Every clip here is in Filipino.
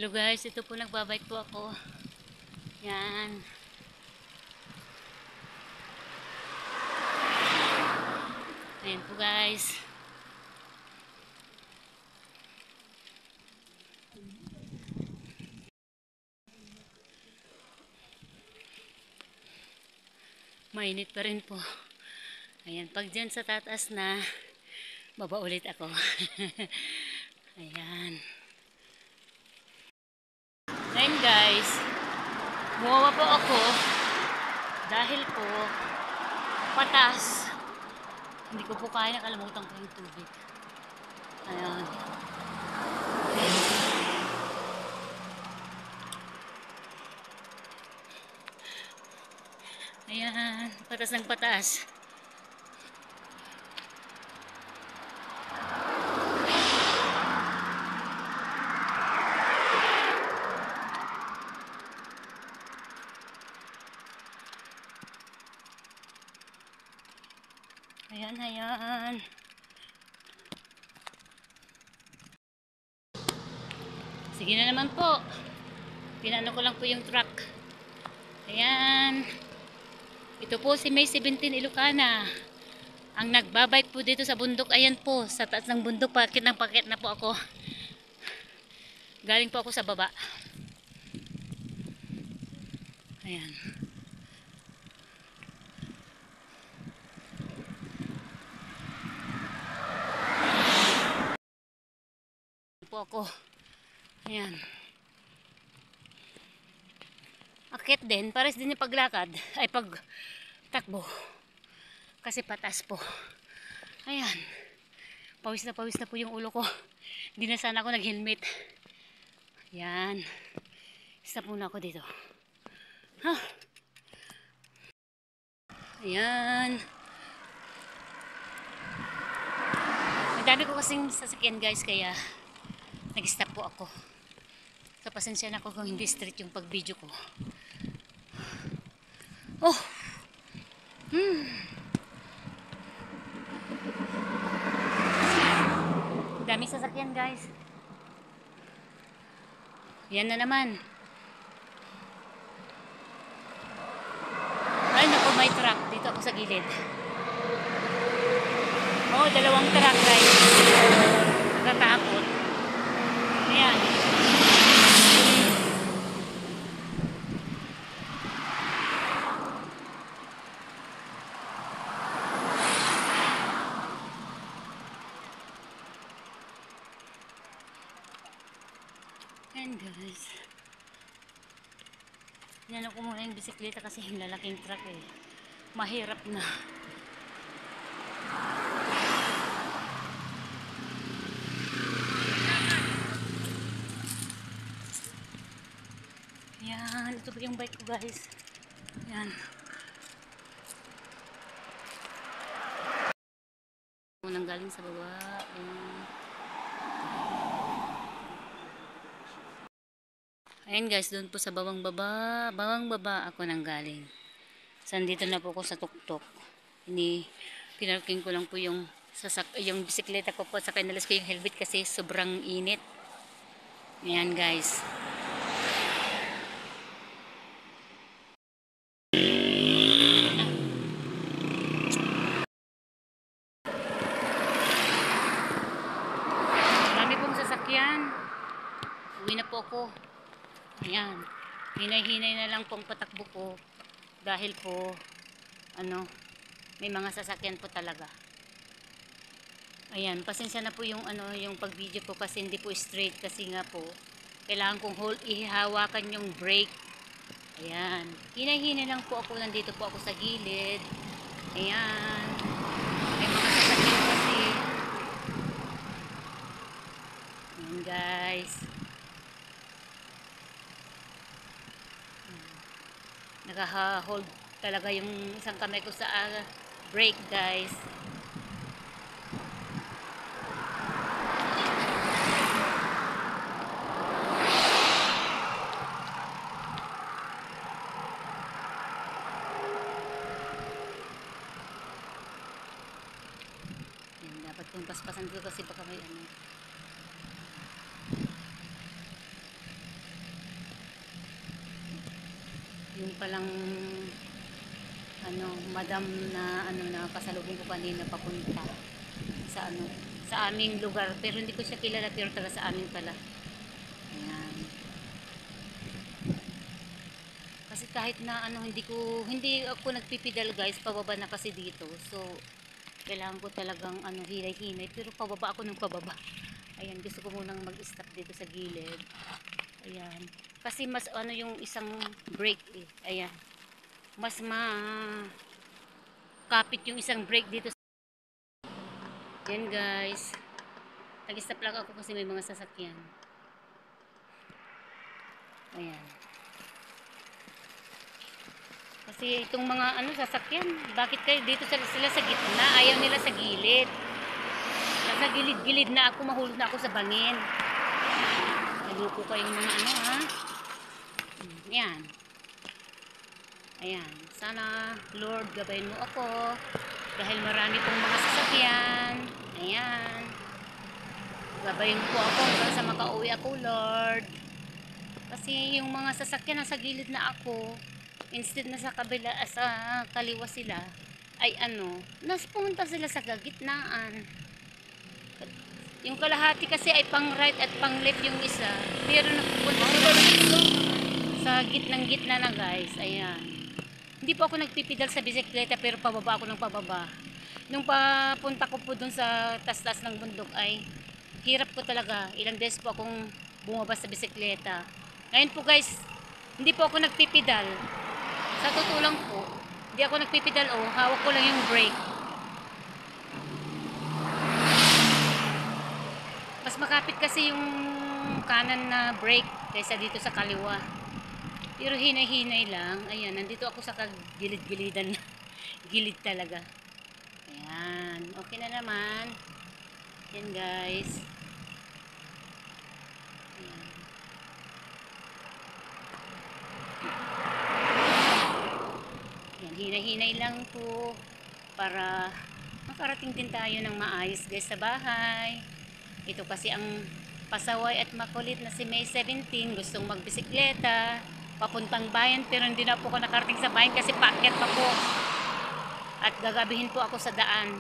Hello guys, ito po nagbabike po ako. Yan. Ayan po guys. Mainit pa rin po. Ayan, pag dyan sa tataas na, baba ulit ako. Ayan. Ayan guys, bumawa po ako dahil po patas. Hindi ko po kaya, nakalimutan ko yung tubig. Ayan. Ayan, patas ng patas. Ayan, ayan. Sige na naman po. Pinano ko lang po yung truck. Ayan. Ito po si May 17 Ilocana. Ang nagbabike po dito sa bundok. Ayan po, sa taas ng bundok. Pakit na po ako. Galing po ako sa baba. Ayan. Po ako. Ayan. Akit din, pares din yung paglakad. Ay, pagtakbo. Kasi patas po. Ayan. Pawis na po yung ulo ko. Hindi na sana ako nag-helmet. Ayan. Stop muna ako dito. Ha? Ayan. Madami ko kasing sasakyan guys, kaya nag-stop po ako. So, pasensya na ako kung hindi straight yung pag-video ko. Oh! Dami sasakyan guys. Yan na naman. Ay naku, may truck. Dito ako sa gilid. Oh, dalawang truck guys. Natatakot. Ayan. Ayan guys. Yan ako muna yung bisikleta kasi yung lalaking truck eh. Mahirap na. Yan, ito po yung bike ko guys. Yan. Unang galing sa baba. Ayan guys, doon po sa bawang baba ako nang galing. Sandito na po ako sa tuktok. Pinarking ko lang po yung bisikleta ko po, sa kinalas ko yung helmet kasi sobrang init. Ayan guys. Dami pong sasakyan. Uwi na po ako. Ayan. Hinay-hinay na lang pong patakbo ko dahil po may mga sasakyan po talaga. Ayan, pasensya na po yung yung pag-video ko kasi hindi po straight kasi nga po kailangan kong ihawakan yung brake. Ayan. Hinay-hinay lang po ako, nandito po ako sa gilid. Ayan. May mga sasakyan kasi. Ayan guys. Naka-hold talaga yung isang kamay ko sa brake guys. Yan, dapat kong paspasan ko kasi baka may palang madam na na pasalubong ko kanina papunta sa sa aming lugar, pero hindi ko siya kilala, pero taga sa amin pala. Ayan. Kasi kahit na hindi ako nagpipidal guys, pababa na kasi dito. So kailangan ko talagang hinay-hinay, pero pababa ako ng pababa. Ayan, gusto ko munang mag-stop dito sa gilid. Ayan. Kasi mas yung isang brake eh. Ayan. Mas kapit yung isang brake dito. Ayan guys. Nag-stop lang ako kasi may mga sasakyan. Ayan. Kasi itong mga sasakyan, bakit kayo dito sila sa gitna? Ayaw nila sa gilid. Nasa gilid-gilid na ako, mahulog na ako sa bangin. Naluko kayong mga ha. Ayan. Ayan. Sana Lord gabayin mo ako dahil marami pong mga sasakyan. Ayan. Gabayin po ako hanggang sa makauwi ako, Lord. Kasi yung mga sasakyan nasa gilid na ako, instead na sa kabila, sa kaliwa sila, ay pumunta sila sa gitnaan. Yung kalahati kasi ay pang right at pang left yung isa, pero napupunta sila sa gitnang-gitna na guys. Ayan. Hindi po ako nagpipidal sa bisikleta, pero pababa ako ng pababa. Nung papunta ko po dun sa tas-tas ng bundok ay hirap ko talaga. Ilang beses po akong bumaba sa bisikleta. Ngayon po guys, hindi po ako nagpipidal. Sa totoo lang po, hindi ako nagpipidal hawak ko lang yung brake. Mas makapit kasi yung kanan na brake kaysa dito sa kaliwa. Pero hinay-hinay lang. Ayan, nandito ako sa gilid-gilidan. Gilid talaga. Ayan, okay na naman. Ayan guys. Ayan. Ayan, hinay-hinay lang po para makarating din tayo ng maayos guys sa bahay. Ito kasi ang pasaway at makulit na si May 17, gustong magbisikleta papuntang bayan, pero hindi na po ako nakarating sa bayan kasi paakyat pa po at gagabihin po ako sa daan.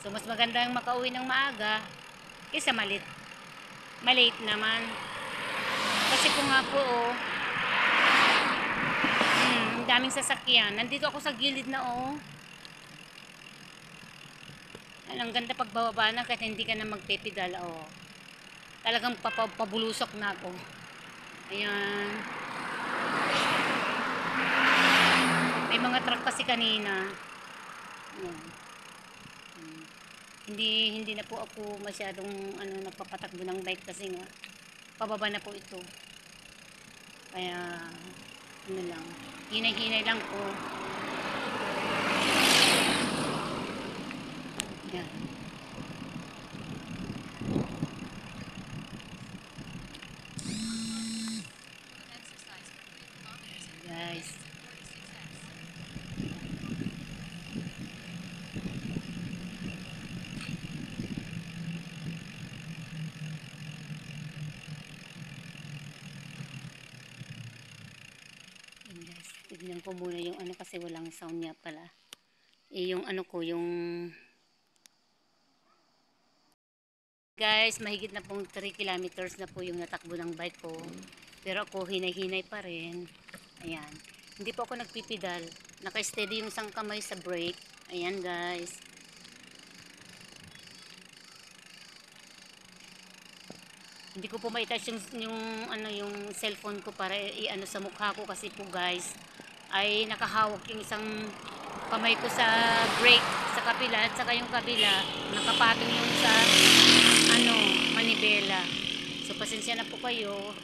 So mas maganda yung makauwi ng maaga kaysa malate naman kasi po nga po ang daming sasakyan. Nandito ako sa gilid na ang ganda pagbababa na kahit hindi ka na magpipidal. Talagang pabulusok na ako. Ayan. May mga truck kasi kanina. Ayan. Hindi na po ako masyadong nagpapatakbo ng bike kasi nga pababa na po ito. Kaya lang. Hinay-hinay lang po. Ayan. Guys. Tignan ko muna yung kasi walang sound niya pala. Yung yung guys, mahigit na pong 3 kilometers na po yung natakbo ng bike ko. Pero ako hinay-hinay pa rin. Ayan. Hindi po ako nagpipidal. Naka-steady yung isang kamay sa brake. Ayan guys. Hindi ko po ma-touch yung cellphone ko para sa mukha ko kasi po guys ay nakahawak yung isang kamay ko sa brake sa kapila at saka yung kabila nakapatong yung sa manibela. So pasensya na po kayo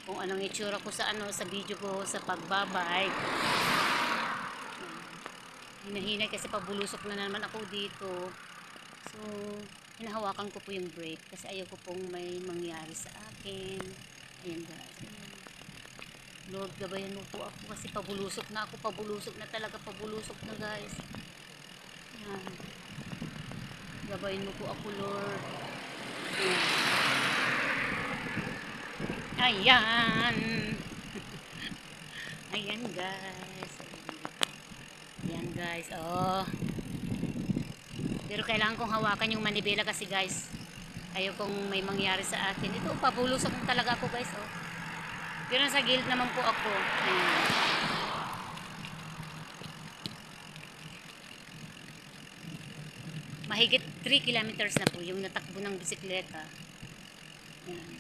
kung anong itsura ko sa sa video ko sa pagbabike. Hinahinay kasi pabulusok na naman ako dito. So hinahawakan ko po yung brake kasi ayaw ko pong may mangyari sa akin. Ayan guys. Lord, gabayan mo po ako kasi pabulusok na ako. Pabulusok na talaga. Pabulusok na guys. Ayan. Gabayan mo po ako, Lord. Ayan. Ayan. Ayan guys. Ayan guys. Oh. Pero kailangan kong hawakan yung manibela kasi guys. Ayokong may mangyari sa akin. Ito, pabulusan ko talaga ako guys. Oh. Pero nasa gilid naman po ako. Ayan. Mahigit 3 kilometers na po yung natakbo ng bisikleta. Ayan.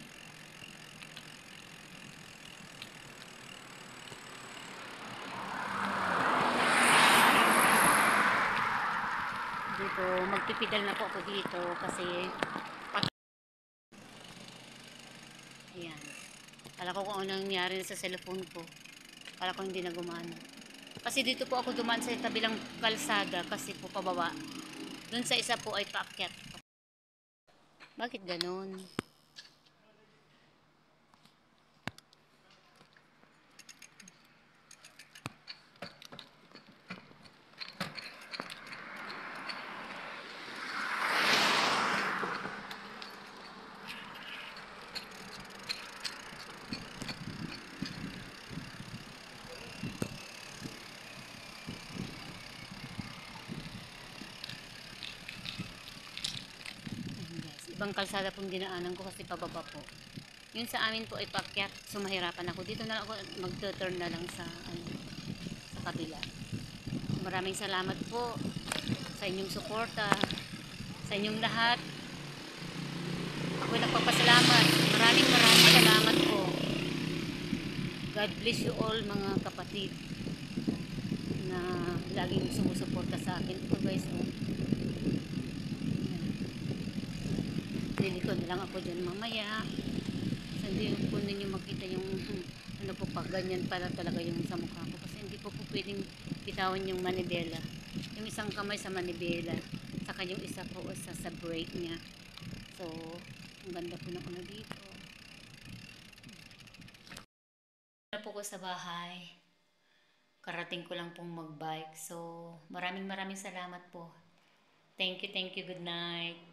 Dito, magpipidal na po ako dito kasi ayan. Kala ko kung ano nangyari sa cellphone ko. Kala ko hindi na gumana. Kasi dito po ako dumaan sa kabilang kalsada kasi po pababa. Doon sa isa po ay paakyat. Bakit ganon? Ayan guys. Ibang kalsada pong dinaanan ko kasi pababa po. Yun sa amin po ay paakyat. So mahirapan ako. Dito na lang ako mag-turn na lang sa, sa kabila. Maraming salamat po sa inyong suporta, sa inyong lahat. Ako ay nagpapasalamat. Maraming salamat po. God bless you all mga kapatid na laging sumusuporta sa akin. Ito guys, oh. Liliko na lang ako dyan mamaya. So, hindi po ninyo makita yung ano po pag ganyan para talaga yung sa mukha ko. Kasi hindi po pwedeng bitawan yung manibela. Yung isang kamay sa manibela. Saka yung isa po sa brake niya. So, ang ganda po ng ano dito. Na po ko sa bahay. Karating ko lang pong mag-bike. So, maraming salamat po. Thank you, good night.